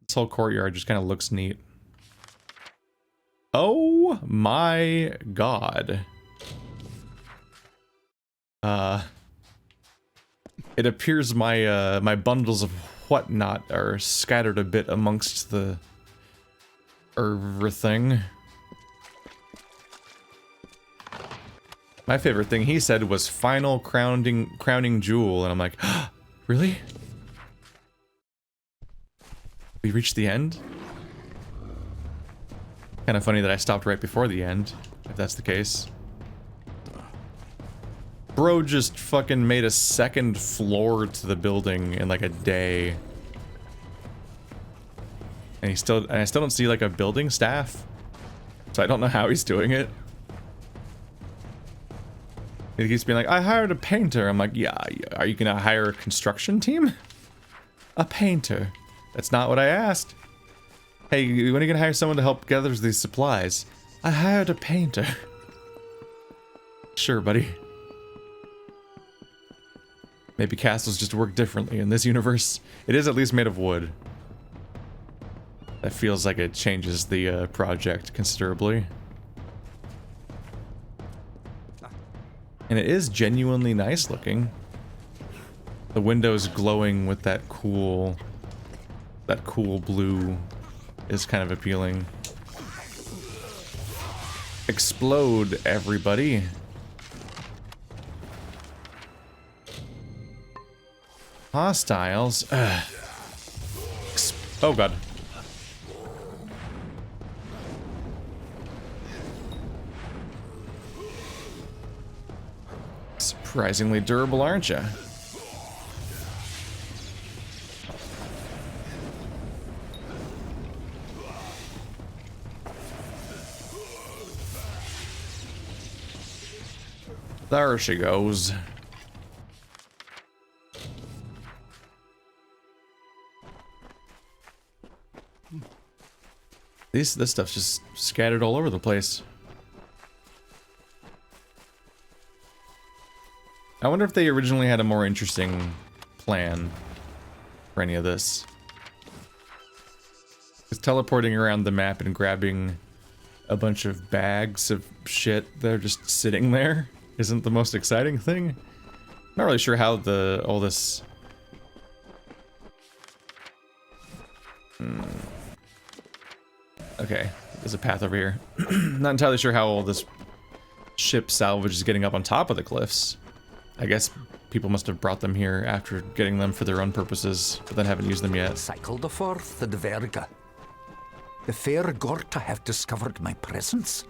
This whole courtyard just kind of looks neat. Oh my god. It appears my my bundles of whatnot are scattered a bit amongst the everything. My favorite thing he said was final crowning jewel, and I'm like, really? We reached the end? Kind of funny that I stopped right before the end, if that's the case. Bro just fucking made a second floor to the building in like a day. And I still don't see like a building staff. So I don't know how he's doing it. He keeps being like, I hired a painter. I'm like, yeah, are you gonna hire a construction team? A painter. That's not what I asked. Hey, when are you gonna hire someone to help gather these supplies? I hired a painter. Sure, buddy. Maybe castles just work differently in this universe. It is at least made of wood. That feels like it changes the project considerably. And it is genuinely nice looking. The windows glowing with that cool blue is kind of appealing. Explode, everybody. Hostiles. Oh god. Surprisingly durable, aren't you? There she goes. This stuff's just scattered all over the place. I wonder if they originally had a more interesting plan for any of this. Because teleporting around the map and grabbing a bunch of bags of shit that are just sitting there isn't the most exciting thing. Not really sure how all this... Okay, there's a path over here. Not entirely sure how all this ship salvage is getting up on top of the cliffs. I guess people must have brought them here after getting them for their own purposes, but then haven't used them yet. Cycle the forth, the Dverga. The fair Gorta have discovered my presence.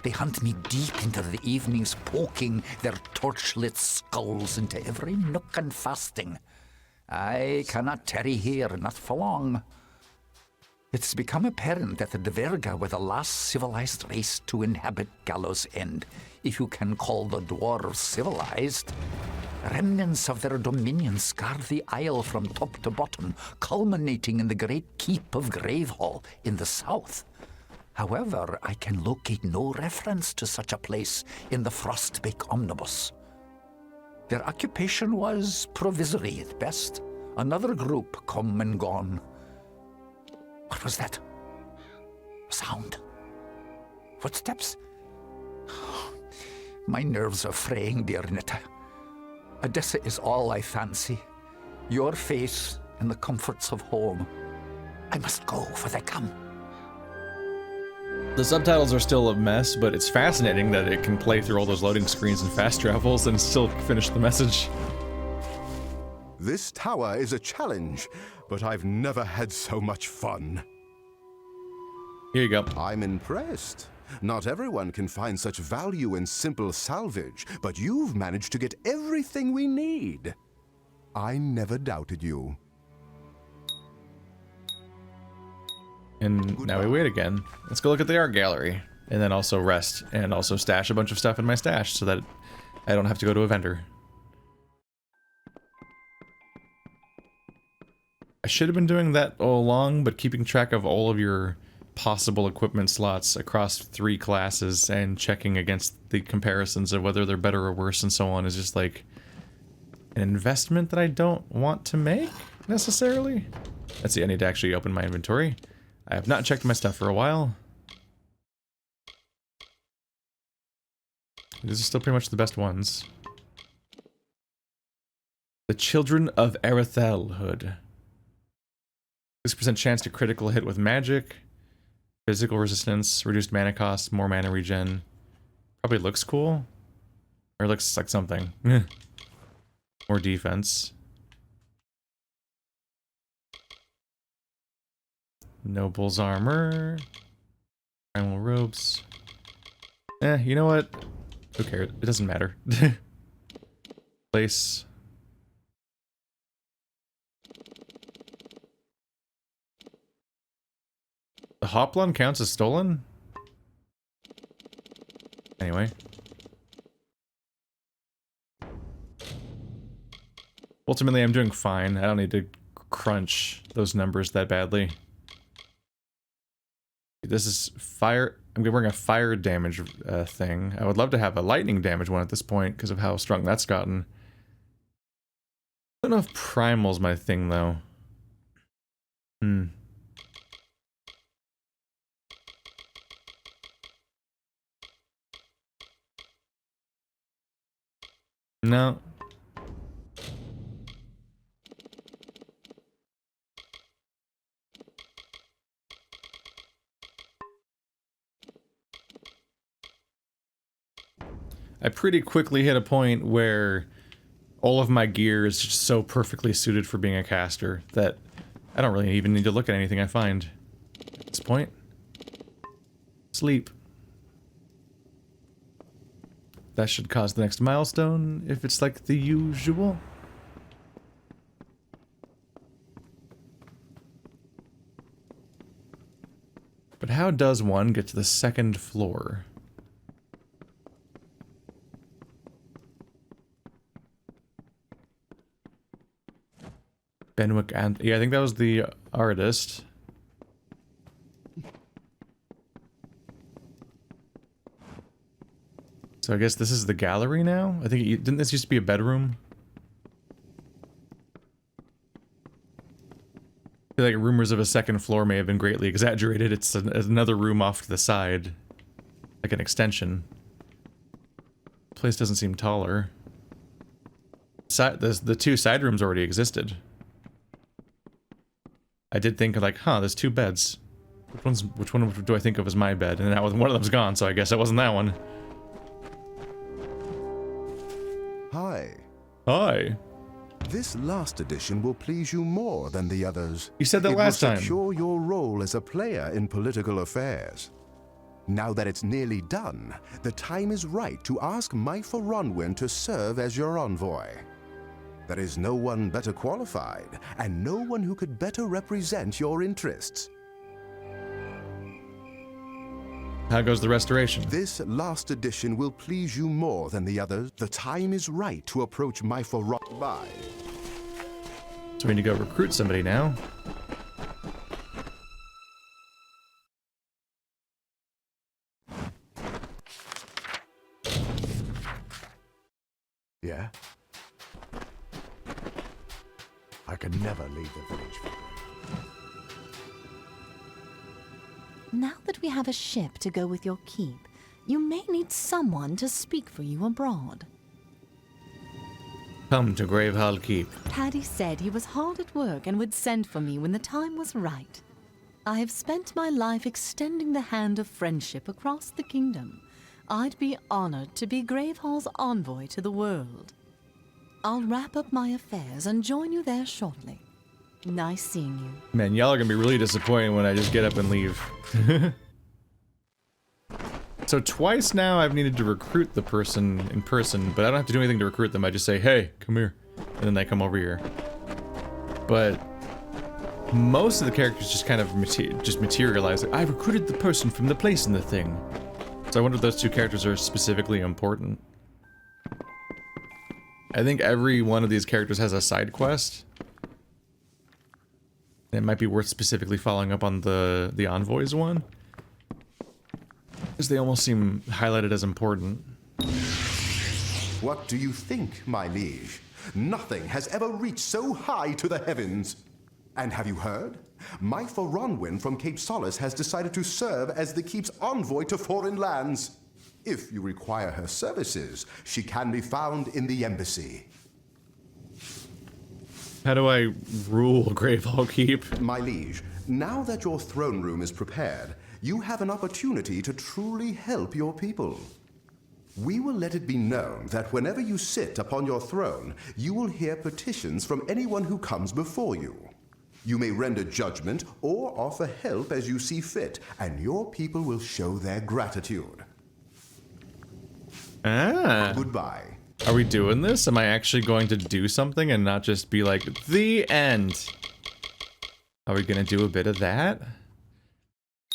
They hunt me deep into the evenings, poking their torchlit skulls into every nook and fasting. I cannot tarry here, not for long. It's become apparent that the Dverga were the last civilized race to inhabit Gallows End, if you can call the dwarves civilized. Remnants of their dominion scar the isle from top to bottom, culminating in the great keep of Gravehall in the south. However, I can locate no reference to such a place in the Frostbake Omnibus. Their occupation was provisory at best. Another group come and gone. What was that? A sound? Footsteps? My nerves are fraying, dear Nita. Odessa is all I fancy. Your face and the comforts of home. I must go, for they come. The subtitles are still a mess, but it's fascinating that it can play through all those loading screens and fast travels and still finish the message. This tower is a challenge, but I've never had so much fun. Here you go. I'm impressed. Not everyone can find such value in simple salvage, but you've managed to get everything we need. I never doubted you. And now we wait again. Let's go look at the art gallery. And then also rest. And also stash a bunch of stuff in my stash so that I don't have to go to a vendor. I should have been doing that all along, but keeping track of all of your possible equipment slots across 3 classes and checking against the comparisons of whether they're better or worse and so on is just like an investment that I don't want to make, necessarily. Let's see, I need to actually open my inventory. I have not checked my stuff for a while. These are still pretty much the best ones. The Children of Erethelhood. 6% chance to critical hit with magic. Physical resistance, reduced mana cost, more mana regen. Probably looks cool. Or looks like something. More defense. Noble's armor. Primal robes. You know what? Who cares? It doesn't matter. Place. The Hoplon counts as stolen? Anyway. Ultimately, I'm doing fine. I don't need to crunch those numbers that badly. This is fire. I'm wearing a fire damage thing. I would love to have a lightning damage one at this point because of how strong that's gotten. I don't know if primal's my thing, though. No. I pretty quickly hit a point where all of my gear is just so perfectly suited for being a caster that I don't really even need to look at anything I find at this point. Sleep. That should cause the next milestone, if it's like the usual. But how does one get to the 2nd floor? Benwick and... yeah, I think that was the artist. So I guess this is the gallery now? I think didn't this used to be a bedroom? I feel like rumors of a 2nd floor may have been greatly exaggerated. It's another room off to the side. Like an extension. Place doesn't seem taller. The 2 side rooms already existed. I did think like, huh, there's 2 beds. Which one do I think of as my bed? And now one of them's gone, so I guess it wasn't that one. Hi. Hi. This last edition will please you more than the others. You said that last time. It will secure your role as a player in political affairs. Now that it's nearly done, the time is right to ask Faelands to serve as your envoy. There is no one better qualified, and no one who could better represent your interests. How goes the restoration? This last edition will please you more than the others. The time is right to approach Faelands by. So we need to go recruit somebody now. Yeah? I can never leave the village. Now that we have a ship to go with your keep, you may need someone to speak for you abroad. Come to Gravehull Keep. Paddy said he was hard at work and would send for me when the time was right. I have spent my life extending the hand of friendship across the kingdom. I'd be honored to be Gravehull's envoy to the world. I'll wrap up my affairs and join you there shortly. Nice seeing you. Man, y'all are gonna be really disappointed when I just get up and leave. So twice now I've needed to recruit the person in person, but I don't have to do anything to recruit them. I just say, hey, come here. and then they come over here. But most of the characters just kind of materialize. I recruited the person from the place in the thing. So I wonder if those two characters are specifically important. I think every one of these characters has a side quest. It might be worth specifically following up on the envoys one, because they almost seem highlighted as important. What do you think, my liege? Nothing has ever reached so high to the heavens. And have you heard? My Faronwyn from Cape Solace has decided to serve as the keep's envoy to foreign lands. If you require her services, she can be found in the embassy. How do I rule Gravehall Keep? My liege, now that your throne room is prepared, you have an opportunity to truly help your people. We will let it be known that whenever you sit upon your throne, you will hear petitions from anyone who comes before you. You may render judgment or offer help as you see fit, and your people will show their gratitude. Ah. Goodbye. Are we doing this? Am I actually going to do something and not just be like, the end? Are we gonna do a bit of that?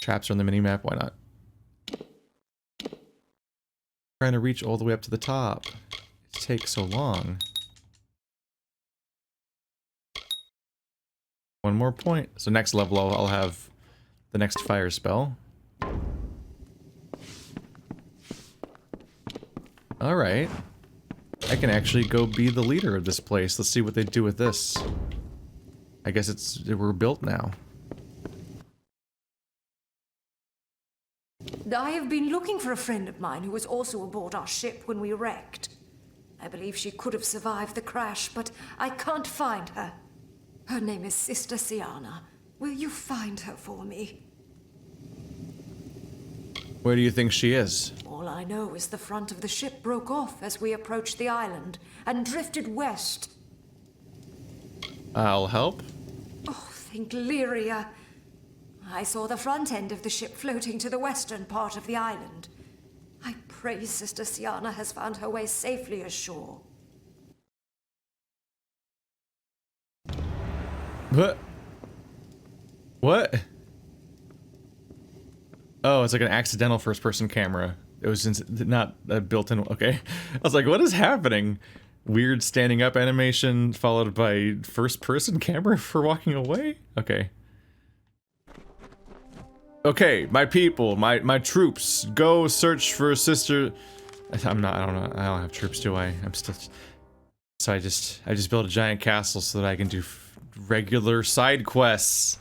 Traps are on the minimap, why not? Trying to reach all the way up to the top. It takes so long. One more point. So next level I'll have the next fire spell. Alright. I can actually go be the leader of this place. Let's see what they do with this. I guess we're built now. I have been looking for a friend of mine who was also aboard our ship when we wrecked. I believe she could have survived the crash, but I can't find her. Her name is Sister Siana. Will you find her for me? Where do you think she is? All I know is the front of the ship broke off as we approached the island and drifted west. I'll help. Oh, think Lyria. I saw the front end of the ship floating to the western part of the island. I pray Sister Siana has found her way safely ashore. What? What? Oh, it's like an accidental first-person camera. It was not a built-in. Okay, I was like, "What is happening?" Weird standing up animation followed by first-person camera for walking away. Okay. Okay, my people, my troops, go search for Sister. I don't have troops, do I? I'm still. So I just built a giant castle so that I can do regular side quests.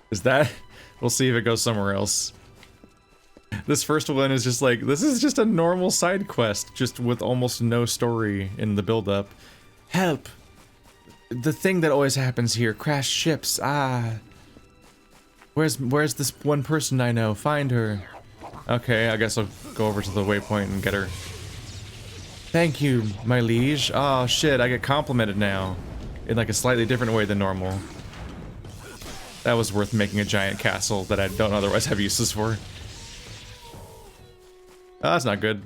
Is that? We'll see if it goes somewhere else. This first one is just like, this is just a normal side quest, just with almost no story in the build-up. Help! The thing that always happens here, crashed ships, Where's this one person I know? Find her. Okay, I guess I'll go over to the waypoint and get her. Thank you, my liege. Oh shit, I get complimented now. In like a slightly different way than normal. That was worth making a giant castle that I don't otherwise have uses for. Oh, that's not good.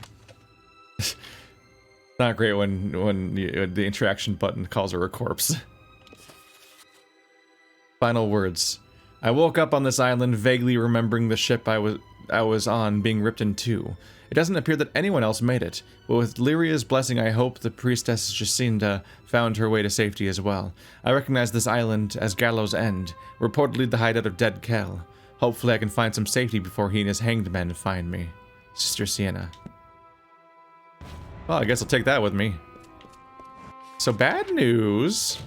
Not great when the interaction button calls her a corpse. Final words. I woke up on this island vaguely remembering the ship I was on being ripped in two. It doesn't appear that anyone else made it, but with Lyria's blessing I hope the priestess Jacinta found her way to safety as well. I recognize this island as Gallows End, reportedly the hideout of Dead Kel. Hopefully I can find some safety before he and his hanged men find me. Sister Sienna. Well, I guess I'll take that with me. So bad news.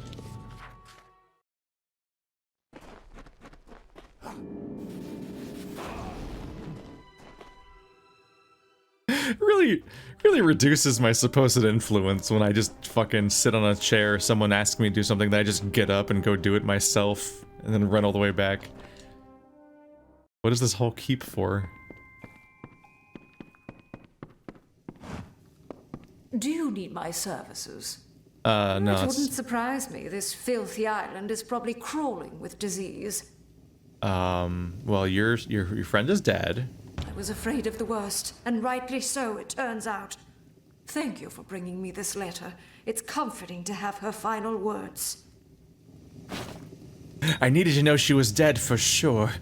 Really reduces my supposed influence when I just fucking sit on a chair, someone asks me to do something, then I just get up and go do it myself, and then run all the way back. What is this whole keep for? Do you need my services? No, It wouldn't surprise me. This filthy island is probably crawling with disease. Well, your friend is dead. I was afraid of the worst, and rightly so, it turns out. Thank you for bringing me this letter. It's comforting to have her final words. I needed to know she was dead for sure,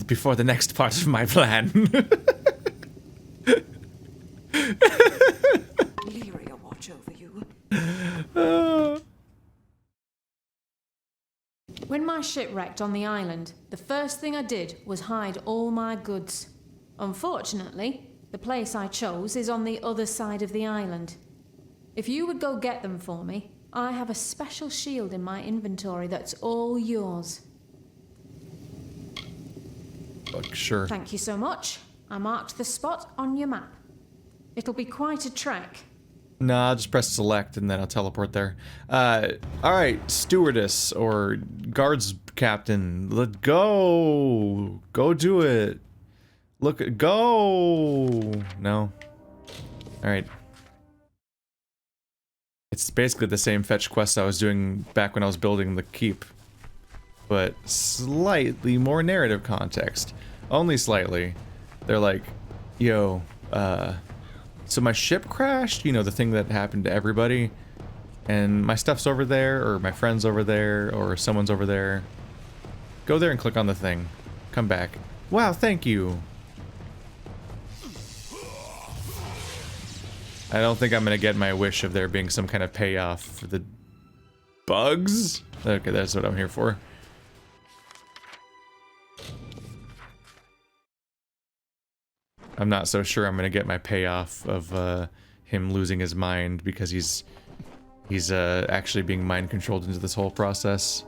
before the next part of my plan. Lyria watch over you. When my ship wrecked on the island, the first thing I did was hide all my goods. Unfortunately, the place I chose is on the other side of the island. If you would go get them for me, I have a special shield in my inventory that's all yours. Sure. Thank you so much. I marked the spot on your map. It'll be quite a trek. Nah, I'll just press select and then I'll teleport there. Alright, stewardess or guards captain, let's go! Go do it! Look, go! No. Alright. It's basically the same fetch quest I was doing back when I was building the keep. But slightly more narrative context. Only slightly. They're like, yo, so my ship crashed, you know, the thing that happened to everybody, and my stuff's over there, or my friend's over there, or someone's over there. Go there and click on the thing. Come back. Wow, thank you. I don't think I'm gonna get my wish of there being some kind of payoff for the bugs. Okay, that's what I'm here for. I'm not so sure I'm gonna get my payoff of him losing his mind because he's actually being mind controlled into this whole process.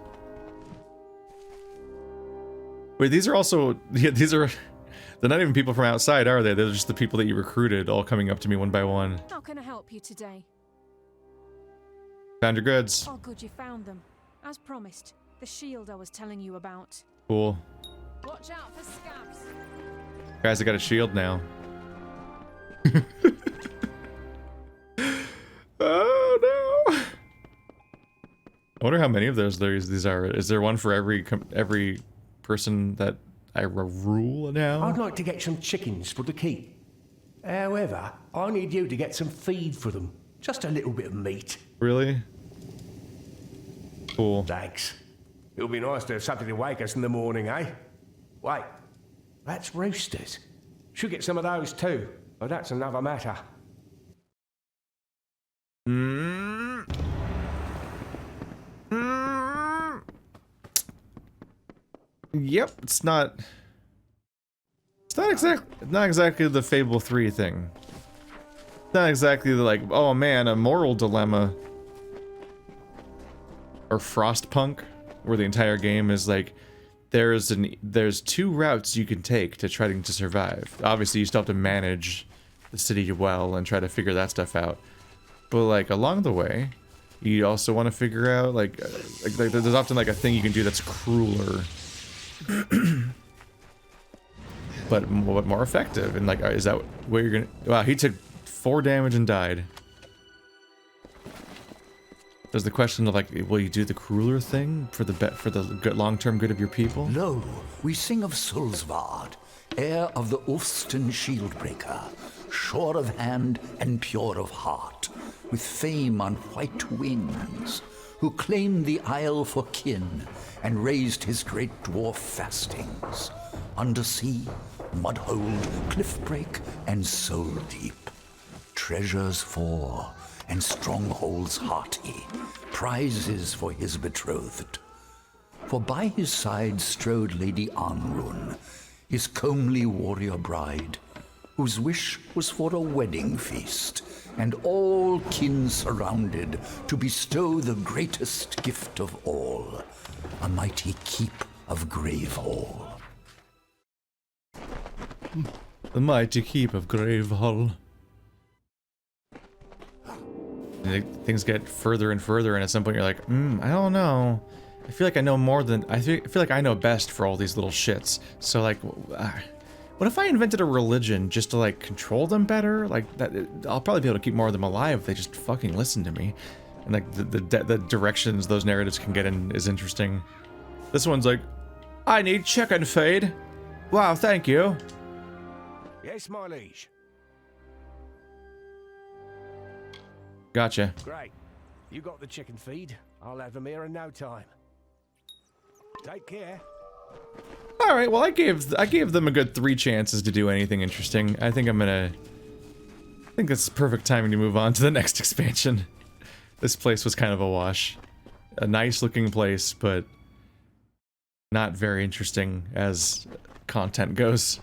Wait, these are also, yeah, they're not even people from outside, are they? They're just the people that you recruited all coming up to me one by one. How can I help you today? Found your goods. Oh, good, you found them. As promised, the shield I was telling you about. Cool. Watch out for scabs. Guys, I got a shield now. Oh no! I wonder how many of those these are. Is there one for every person that I rule now? I'd like to get some chickens for the keep. However, I need you to get some feed for them. Just a little bit of meat. Really? Cool. Thanks. It'll be nice to have something to wake us in the morning, eh? Wait. That's roosters. Should get some of those too, but that's another matter. Yep, it's not exactly the Fable 3 thing. It's not exactly the, like, oh man, a moral dilemma. Or Frostpunk, where the entire game is like, there's two routes you can take to trying to survive. Obviously, you still have to manage the city well and try to figure that stuff out. But like along the way, you also want to figure out like there's often like a thing you can do that's crueler, but more effective. And like, is that where you're gonna? Wow, he took 4 damage and died. There's the question of like, will you do the crueler thing for the long-term good of your people? Lo, we sing of Sulsvard, heir of the Ulfston Shieldbreaker, sure of hand and pure of heart, with fame on white wings, who claimed the isle for kin and raised his great dwarf fastings, undersea, mudhold, cliffbreak, and soul deep, treasures for and strongholds hearty, prizes for his betrothed. For by his side strode Lady Anrun, his comely warrior bride, whose wish was for a wedding feast, and all kin surrounded to bestow the greatest gift of all, a mighty keep of Gravehall. The mighty keep of Gravehall. Things get further and further, and at some point you're like, I don't know. I feel like I know more than I feel like I know best for all these little shits. So like, what if I invented a religion just to like control them better? Like that, I'll probably be able to keep more of them alive if they just fucking listen to me. And like the directions those narratives can get in is interesting. This one's like, I need chicken feed. Wow, thank you. Yes, my liege. Gotcha. Great. You got the chicken feed. I'll have them here in no time. Take care. All right. Well, I gave them a good 3 chances to do anything interesting. I think that's the perfect timing to move on to the next expansion. This place was kind of a wash. A nice looking place, but not very interesting as content goes.